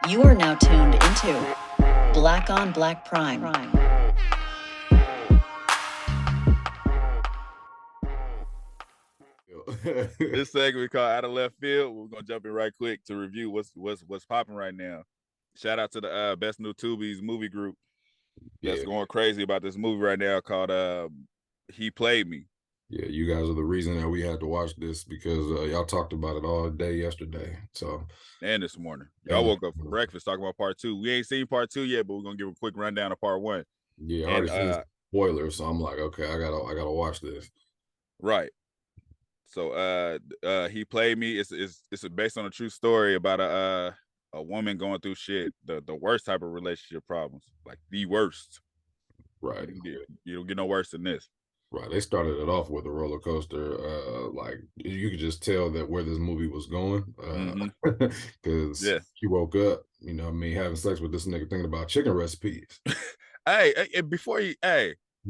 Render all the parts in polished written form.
You are now tuned into Black on Black Prime. This segment called Out of Left Field. We're gonna jump in right quick to review what's popping right now. Shout out to the Best New Tubi's movie group that's going crazy about this movie right now called He Played Me. Yeah, you guys are the reason that we had to watch this because y'all talked about it all day yesterday. And this morning, y'all woke up for breakfast talking about part 2. We ain't seen part 2 yet, but we're gonna give a quick rundown of part 1. Yeah, I already seen spoilers, so I'm like, okay, I gotta watch this. Right. So He Played Me. It's based on a true story about a woman going through shit, the worst type of relationship problems, like the worst. Right. You don't get no worse than this. Right. They started it off with a roller coaster. Like you could just tell that where this movie was going. Because she woke up, you know what I mean, having sex with this nigga thinking about chicken recipes. Hey, before you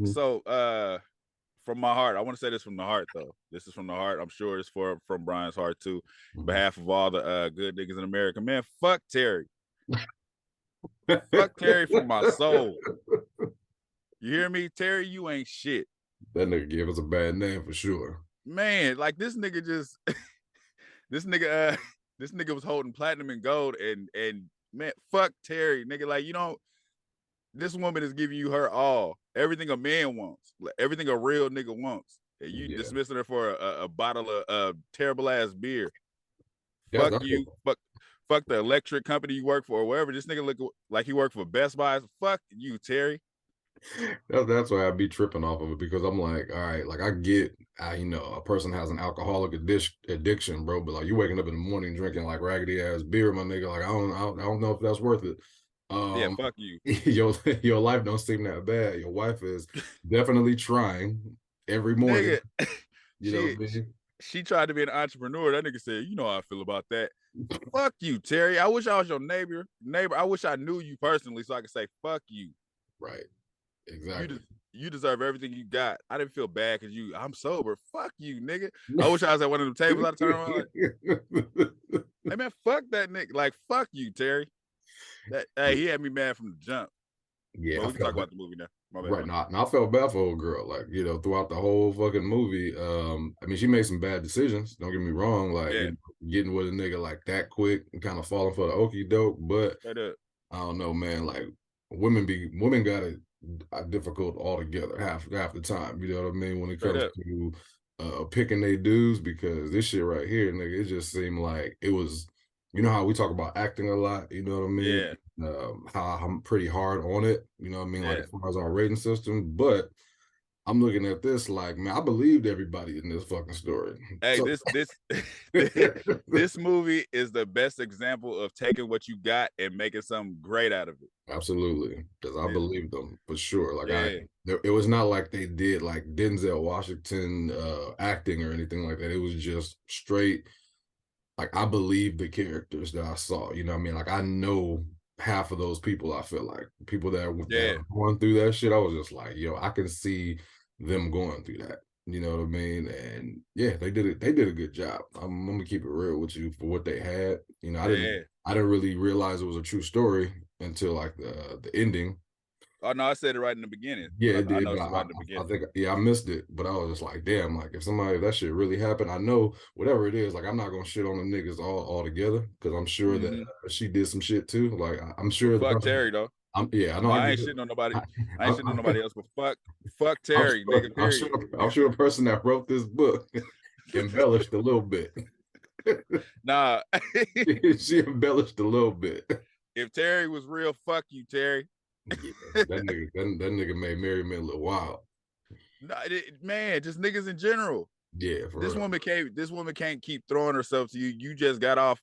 so from my heart, I want to say this from the heart though. This is from the heart. I'm sure it's from Brian's heart too. On behalf of all the good niggas in America. Man, fuck Terry. Fuck Terry from my soul. You hear me? Terry, you ain't shit. That nigga gave us a bad name for sure. Man, like this nigga just this nigga was holding platinum and gold and man, fuck Terry, nigga. Like, you know, this woman is giving you her all. Everything a man wants, everything a real nigga wants. And you dismissing her for a bottle of terrible ass beer. Yeah, fuck you. Fuck the electric company you work for or wherever. This nigga look like he worked for Best Buy. Fuck you, Terry. That's why I be tripping off of it, because I'm like, all right, like I get, you know, a person has an alcoholic addiction, bro, but like you waking up in the morning drinking like raggedy ass beer, my nigga, like I don't know if that's worth it. Yeah, fuck you. Your life don't seem that bad. Your wife is definitely trying every morning. Nigga, she tried to be an entrepreneur. That nigga said, you know how I feel about that. Fuck you, Terry. I wish I was your neighbor. I wish I knew you personally so I could say fuck you. Right. Exactly. You deserve everything you got. I didn't feel bad because I'm sober. Fuck you, nigga. I wish I was at one of them tables out of time. Like, hey man, fuck that nigga. Like, fuck you, Terry. Hey, he had me mad from the jump. Yeah, but we can talk about the movie now. Right. Now I felt bad for old girl. Like, you know, throughout the whole fucking movie. I mean, she made some bad decisions. Don't get me wrong. Like, you know, getting with a nigga like that quick and kind of falling for the okie doke. But I don't know, man. Like, women got it difficult altogether half the time. You know what I mean? When it comes to picking their dudes, because this shit right here, nigga, it just seemed like it was. You know how we talk about acting a lot, you know what I mean? Yeah. How I'm pretty hard on it, you know what I mean? Like as far as our rating system, but I'm looking at this like, man, I believed everybody in this fucking story. Hey, so this movie is the best example of taking what you got and making something great out of it. Absolutely, because I believed them for sure. Like it was not like they did like Denzel Washington acting or anything like that. It was just straight. Like, I believe the characters that I saw, you know what I mean? Like, I know half of those people, I feel like. People that are going through that shit, I was just like, yo, I can see them going through that. You know what I mean? And yeah, they did a good job. I'm gonna keep it real with you for what they had. You know, I didn't really realize it was a true story until like the ending. Oh no, I said it right in the beginning. Yeah, it did. I think I missed it, but I was just like, damn, like if that shit really happened, I know whatever it is, like I'm not gonna shit on the niggas all together, because I'm sure that she did some shit too. Like I'm sure. Fuck Terry though. I know. I ain't shitting on nobody. I ain't shitting on nobody else, but fuck Terry, nigga. Period. I'm sure the person that wrote this book embellished a little bit. Nah, she embellished a little bit. If Terry was real, fuck you, Terry. Yeah, that nigga made Mary Men look wild. No, man, just niggas in general. Yeah, this woman can't keep throwing herself to you. You just got off,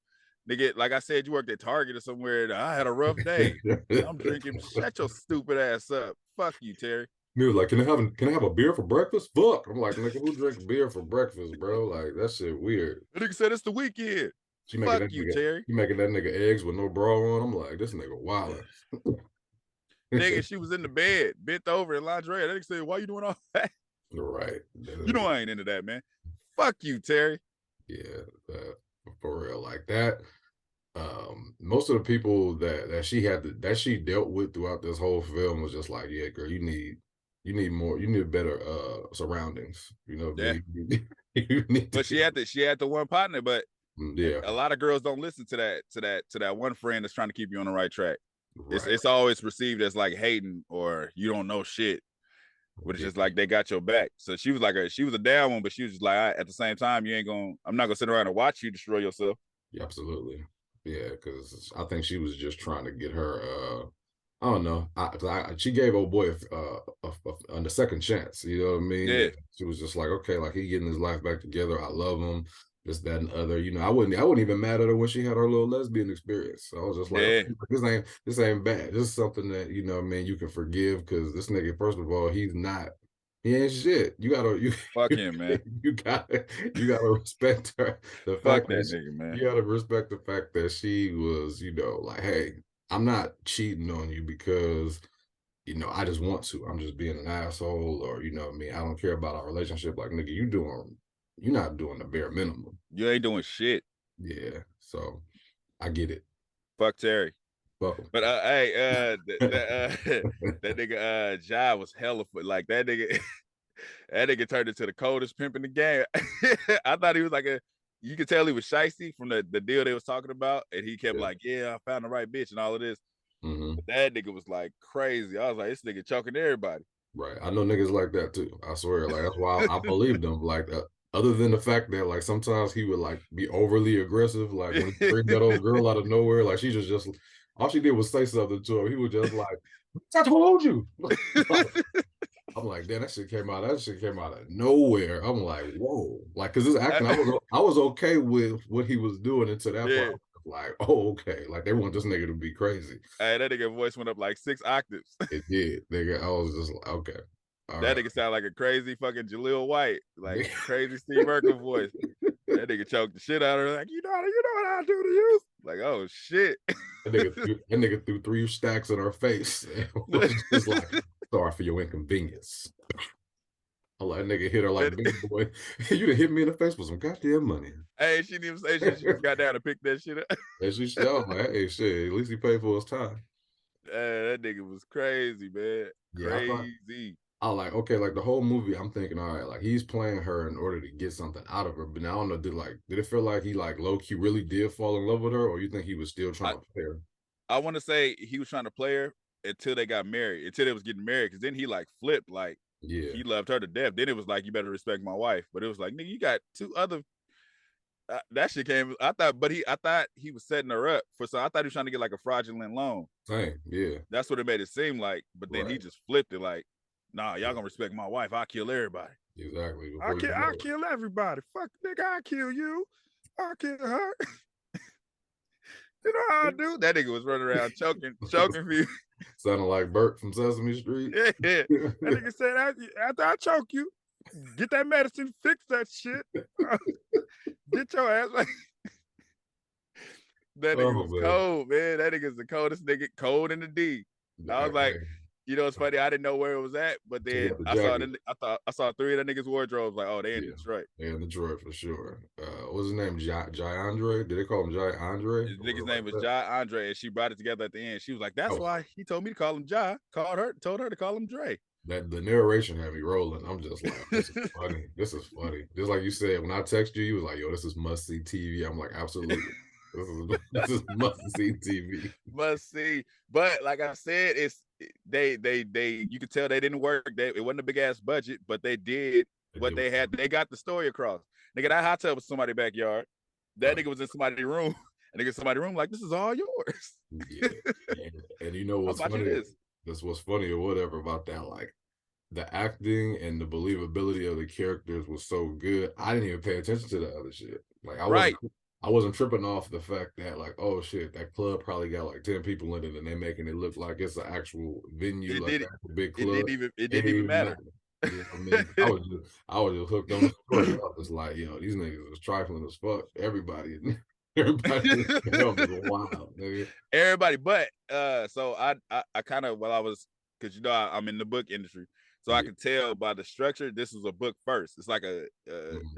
nigga. Like I said, you worked at Target or somewhere. I had a rough day. I'm drinking. Shut your stupid ass up. Fuck you, Terry. He was like, can I have a beer for breakfast? Fuck. I'm like, nigga, who drinks beer for breakfast, bro? Like that shit weird. The nigga said it's the weekend. Fuck you, Terry. You making that nigga eggs with no bra on? I'm like, this nigga wild. Nigga, she was in the bed, bent over in lingerie. That nigga said, why you doing all that? Right. You know I ain't into that, man. Fuck you, Terry. Yeah, for real. Like that. most of the people that she dealt with throughout this whole film was just like, yeah, girl, you need more, you need better surroundings. You know what I mean? You need but she had the one partner, but yeah, a lot of girls don't listen to that one friend that's trying to keep you on the right track. right. It's always perceived as like hating or you don't know shit. But it's just like they got your back. So she was a down one, but she was just like, at the same time, I'm not gonna sit around and watch you destroy yourself. Yeah, absolutely. Yeah, because I think she was just trying to get her. I don't know. She gave old boy a second chance. You know what I mean? Yeah. She was just like, okay, like he getting his life back together. I love him. This, that, and other. You know, I wouldn't even mad at her when she had her little lesbian experience. So I was just like, Yeah. okay, this ain't bad. This is something that you know, what I mean, you can forgive because this nigga, first of all, he ain't shit. Fuck him, man. You gotta respect her. The Fuck fact that that nigga, man. you gotta respect the fact that she was, you know, like, hey, I'm not cheating on you because, you know, I just want to. I'm just being an asshole, or you know what I mean, I don't care about our relationship. Like, nigga, you're not doing the bare minimum. You ain't doing shit. Yeah. So I get it. Fuck Terry. Fuck him. But hey, that nigga Jai was hella like that nigga. That nigga turned into the coldest pimp in the game. I thought he was like you could tell he was shiesty from the deal they was talking about, and he kept like, yeah, I found the right bitch and all of this. But that nigga was like crazy. I was like, this nigga choking everybody. Right. I know niggas like that too. I swear. Like that's why I believed him. Like other than the fact that like sometimes he would like be overly aggressive, like when he bring that old girl out of nowhere, like she just all she did was say something to him. He was just like, I told you. I'm like, damn, that shit came out of nowhere. I'm like, whoa. Like, cause this acting, I was okay with what he was doing until that part. I was like, oh, okay. Like they want this nigga to be crazy. Hey, that nigga voice went up like 6 octaves. It did. Nigga, I was just like, okay. That nigga sound like a crazy fucking Jaleel White, like crazy Steve Urkel voice. That nigga choked the shit out of her, like, you know what I do to you? Like, oh shit. That nigga threw 3 stacks in her face. It was just like, sorry for your inconvenience. I'm like, that nigga hit her like, big boy, you done hit me in the face with some goddamn money. Hey, she didn't even say shit. She just got down and picked that shit up. And she said, I'm like, hey, shit, at least he paid for his time. That nigga was crazy, man. Yeah, Crazy. I like, okay, like the whole movie, I'm thinking, all right, like he's playing her in order to get something out of her. But now I don't know, did it feel like he like low-key really did fall in love with her, or you think he was still trying to play her? I want to say he was trying to play her until they got married, until they was getting married, because then he like flipped, like he loved her to death. Then it was like, you better respect my wife. But it was like, nigga, you got 2 other that shit came. I thought he was setting her up for some. I thought he was trying to get like a fraudulent loan. Same, yeah. That's what it made it seem like. But then he just flipped it like, nah, y'all gonna respect my wife. I'll kill everybody. Exactly. I'll kill everybody. Fuck, nigga, I'll kill you. I'll kill her. You know how I do? That nigga was running around choking for you. Sounding like Bert from Sesame Street. Yeah. That nigga said, after I choke you, get that medicine, fix that shit. Get your ass like that nigga was cold, man. That nigga's the coldest nigga, cold in the D. I was like, you know, it's funny. I didn't know where it was at, but then I saw 3 of the niggas' wardrobes. Like, oh, they in Detroit. They in Detroit for sure. What's his name? Jai Andre? Did they call him Jai Andre? His nigga's name was Jai Andre, and she brought it together at the end. She was like, "That's why he told me to call him Jai. Told her to call him Dre." That the narration had me rolling. I'm just like, this is funny. This is funny. Just like you said, when I text you, you was like, yo, this is must see TV. I'm like, absolutely. This is must see TV. Must see. But like I said, it's they you could tell they didn't work. It wasn't a big ass budget, but they did what they had. They got the story across. Nigga, that hot tub was somebody's backyard. That nigga was in somebody's room. And nigga, somebody's room, like, this is all yours. Yeah. And you know what's funny? That's what's funny or whatever about that. Like the acting and the believability of the characters was so good. I didn't even pay attention to the other shit. Like I wasn't tripping off the fact that like, oh shit, that club probably got like 10 people in it and they're making it look like it's an actual venue, like a big club. It didn't even matter. You know what I mean? I was just hooked on the story. I was like, you know, these niggas was trifling as fuck. Everybody was wild, nigga. Everybody, but so I kind of, because you know I'm in the book industry, so I could tell by the structure this was a book first. It's like a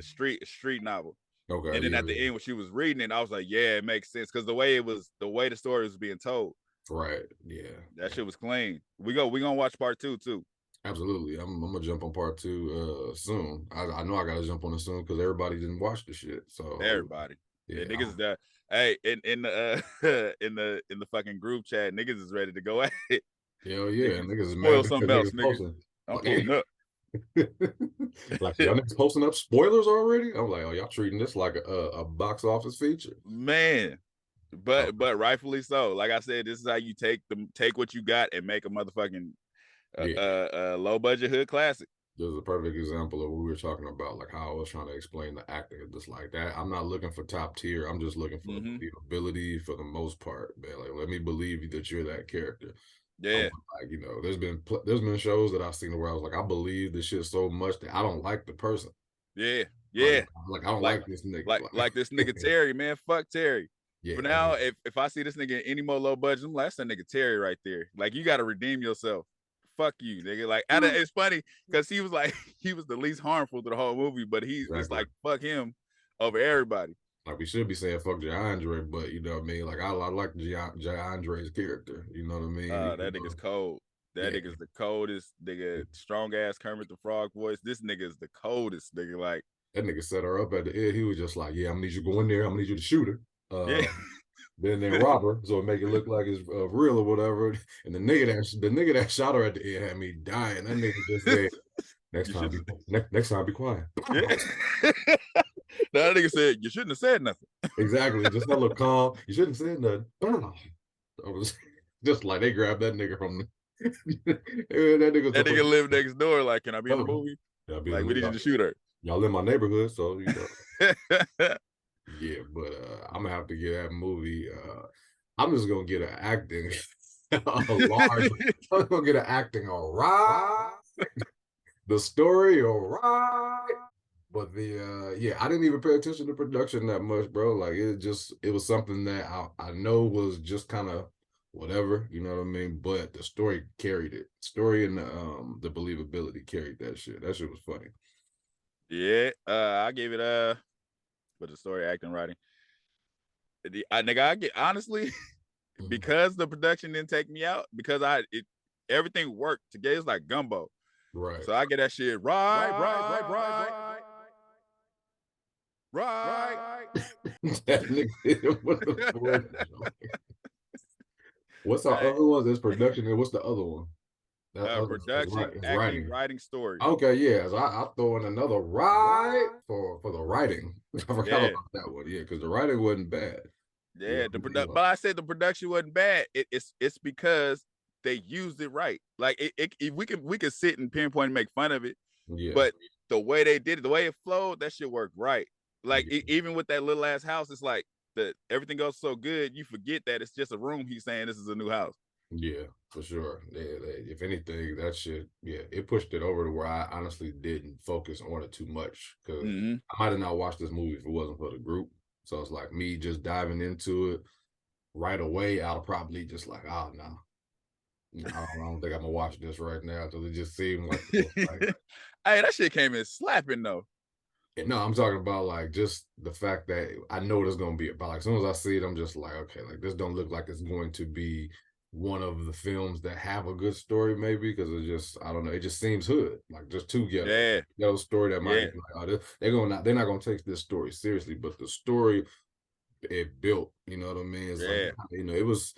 street novel. Okay. And then Yeah. at the end when she was reading it, I was like, yeah, it makes sense because the way the story was being told. Right. Yeah. That shit was clean. We gonna watch part 2 too. Absolutely. I'm gonna jump on part 2 soon. I know I gotta jump on it soon because everybody didn't watch the shit. So Everybody. Yeah, niggas that hey, in the in the fucking group chat, niggas is ready to go at it. Hell yeah, niggas is spoil mad something because else, niggas nigga. posting. I'm pulling up. Like y'all niggas posting up spoilers already? I'm like, oh, y'all treating this like a box office feature. Man. But rightfully so. Like I said, this is how you take what you got and make a motherfucking low budget hood classic. There's a perfect example of what we were talking about, like how I was trying to explain the acting of just like that. I'm not looking for top tier. I'm just looking for believability for the most part, man. Like, let me believe that you're that character. Yeah. Like, you know, there's been shows that I've seen where I was like, I believe this shit so much that I don't like the person. Yeah. Yeah. Like I don't like this nigga. Like this nigga Terry, man. Fuck Terry. Yeah. For now, if I see this nigga any more low budget, I'm like, that's that nigga Terry right there. Like, you got to redeem yourself. Fuck you, nigga. Like, it's funny because he was like, he was the least harmful to the whole movie, but it's like, fuck him over everybody. Like, we should be saying fuck Jay Andre, but you know what I mean? Like, I like Jay Andre's character. You know what I mean? That nigga's cold. That nigga's the coldest nigga. Strong ass Kermit the Frog voice. This nigga is the coldest nigga. Like, that nigga set her up at the end. He was just like, yeah, I'm gonna need you to go in there. I'm gonna need you to shoot her. Then rob her, so it make it look like it's real or whatever. And the nigga that shot her at the end had me dying. That nigga just said, next time be quiet. That nigga said, you shouldn't have said nothing. Exactly. Just that look calm. You shouldn't have said nothing. I was just like, they grabbed that nigga from that nigga lived next door. Like, can I be in the movie? Like, we need you to shoot her. Y'all in my neighborhood, so you know. Yeah, but I'm gonna have to get that movie. I'm just gonna get an acting I'm gonna get an acting all right. The story all right. But I didn't even pay attention to production that much, bro. Like, it was something that I know was just kind of whatever, you know what I mean? But the story carried it. Story and the believability carried that shit. That shit was funny. Yeah, I gave it but the story, acting, writing. I get honestly because the production didn't take me out because everything worked together. It's like gumbo. Right. So I get that shit right. That nigga, what the fuck? What's our other one? There's production and what's the other one? Production, acting, writing, story. Okay, yeah. So I throw in another for the writing. I forgot about that one. Yeah, because the writing wasn't bad. Yeah, but I said the production wasn't bad. It's because they used it right. Like we could sit and pinpoint and make fun of it. Yeah. But the way they did it, the way it flowed, that shit worked right. Like even with that little ass house, it's like everything goes so good, you forget that it's just a room. He's saying this is a new house. Yeah, for sure. If anything, that shit, it pushed it over to where I honestly didn't focus on it too much because I might have not watched this movie if it wasn't for the group. So it's like me just diving into it right away. I'll probably just like, oh no, I don't think I'm gonna watch this right now until it just seemed like. Hey, that shit came in slapping though. No, I'm talking about like just the fact that I know what it's gonna be about. Like as soon as I see it, I'm just like, okay, like this don't look like it's going to be one of the films that have a good story, maybe because it just, I don't know, it just seems hood, like just too ghetto. Yeah, story that might be like, oh, they're not gonna take this story seriously, but the story it built, you know what I mean? It's like, you know, it was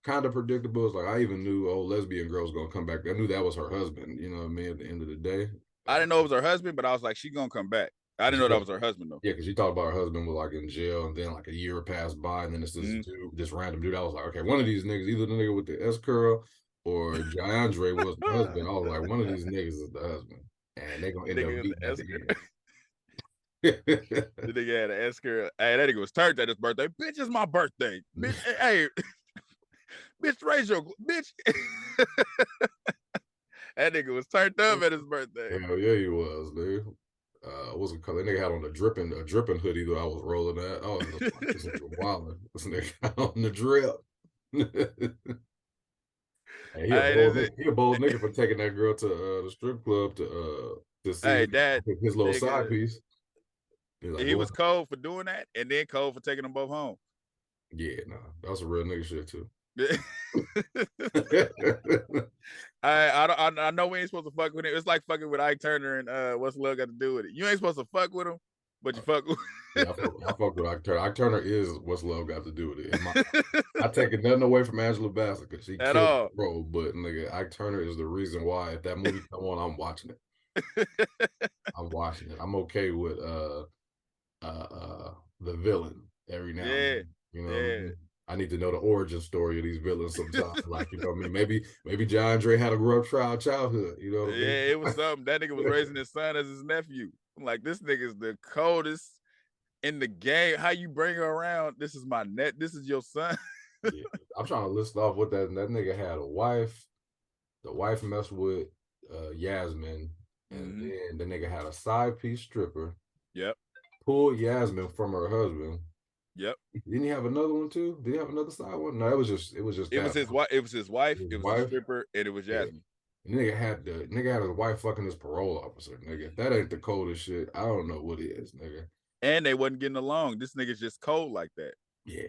kind of predictable. It's like I even knew lesbian girl's gonna come back. I knew that was her husband, you know what I mean? At the end of the day, I didn't know it was her husband, but I was like, she gonna come back. I didn't know that was her husband though. Yeah, because she talked about her husband was like in jail, and then like a year passed by, and then it's this dude, this random dude. I was like, okay, one of these niggas, either the nigga with the S curl or Jay Andre was the husband. I was like, one of these niggas is the husband, and they gonna end up beating at the end. The nigga had an S curl. Hey, that nigga was turned at his birthday. Bitch, it's my birthday. Bitch, hey, bitch, raise your bitch. That nigga was turned up at his birthday. Hell yeah, he was, dude. What's it called? That nigga had on a dripping hoodie that I was rolling at. Oh, this nigga wilding. This nigga on the drip. Hey, he a bold nigga for taking that girl to the strip club to see his little side piece. Like, he was cold for doing that, and then cold for taking them both home. Yeah, nah, that was a real nigga shit too. I know we ain't supposed to fuck with him. It's like fucking with Ike Turner and what's love got to do with it? You ain't supposed to fuck with him, but you fuck with. Yeah, I fuck with Ike Turner. Ike Turner is what's love got to do with it. I take it nothing away from Angela Bassett because she killed the role, but nigga, Ike Turner is the reason why if that movie come on, I'm watching it. I'm watching it. I'm okay with the villain every now and then. You know what I mean? I need to know the origin story of these villains sometimes. Like, you know what I mean? Maybe John Dre had a rough childhood. You know what I mean? Yeah, it was something. That nigga was raising his son as his nephew. I'm like, this nigga's the coldest in the game. How you bring her around? This is my net. This is your son. Yeah. I'm trying to list off what that nigga had a wife. The wife messed with Yasmin. And then the nigga had a side piece stripper. Yep. Pulled Yasmin from her husband. Yep. Didn't he have another one too? Did he have another side one? No, it was his wife. It was his wife. It was a stripper, and it was Yasmin. Yeah. Nigga had his wife fucking his parole officer. Nigga, if that ain't the coldest shit, I don't know what is, nigga. And they wasn't getting along. This nigga's just cold like that. Yeah,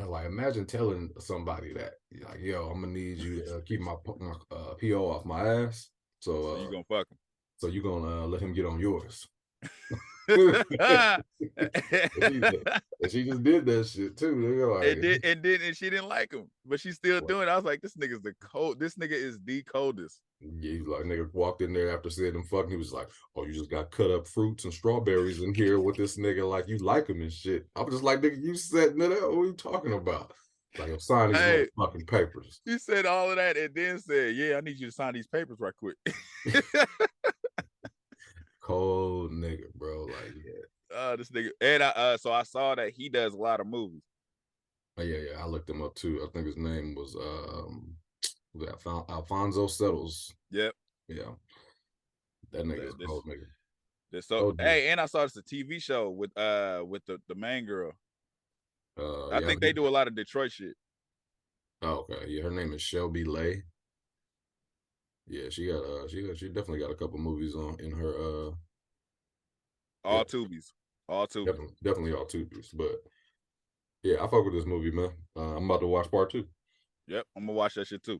like imagine telling somebody that, like, yo, I'm gonna need you to keep my PO off my ass. So you gonna fuck him. So you gonna let him get on yours. and she just did that shit too. Like, and she didn't like him, but she's still doing it. I was like, this nigga's the cold. This nigga is the coldest. Yeah, he's like, nigga walked in there after seeing him fucking. He was like, oh, you just got cut up fruits and strawberries in here with this nigga. Like, you like him and shit. I was just like, nigga, you setting it up. What are you talking about? Like, I'm signing these fucking papers. He said all of that and then said, yeah, I need you to sign these papers right quick. Cold nigga, bro. Like, yeah. This nigga. And so I saw that he does a lot of movies. Oh, yeah. I looked him up too. I think his name was Alfonso Settles. Yep. Yeah. That nigga's a cold nigga. So hey, and I saw this a TV show with the main girl. I think they do a lot of Detroit shit. Oh, okay. Yeah, her name is Shelby Lay. Yeah, she definitely got a couple movies in her all Tubis. All Tubis. Definitely all Tubis. But yeah, I fuck with this movie, man. I'm about to watch part 2. Yep, I'm gonna watch that shit too.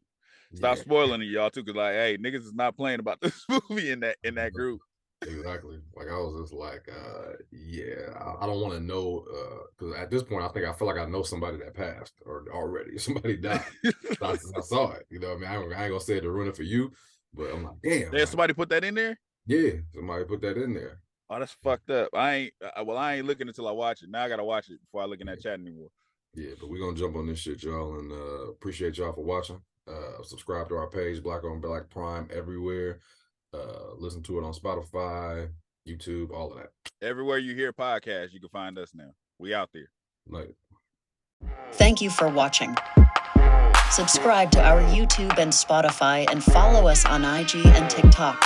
Stop spoiling it, y'all, too, because like, hey, niggas is not playing about this movie in that group. Exactly. Like, I was just like, yeah, I don't want to know, because at this point, I feel like I know somebody that passed or already. Somebody died. I saw it. You know what I mean? I ain't gonna say it to ruin it for you, but I'm like, damn. Did somebody put that in there? Yeah, somebody put that in there. Oh, that's fucked up. I ain't looking until I watch it. Now I gotta watch it before I look in that chat anymore. Yeah, but we're gonna jump on this shit, y'all, and appreciate y'all for watching. Subscribe to our page, Black on Black Prime, everywhere. Listen to it on Spotify, YouTube, all of that. Everywhere you hear podcasts, you can find us now. We out there. Later. Thank you for watching. Subscribe to our YouTube and Spotify and follow us on IG and TikTok.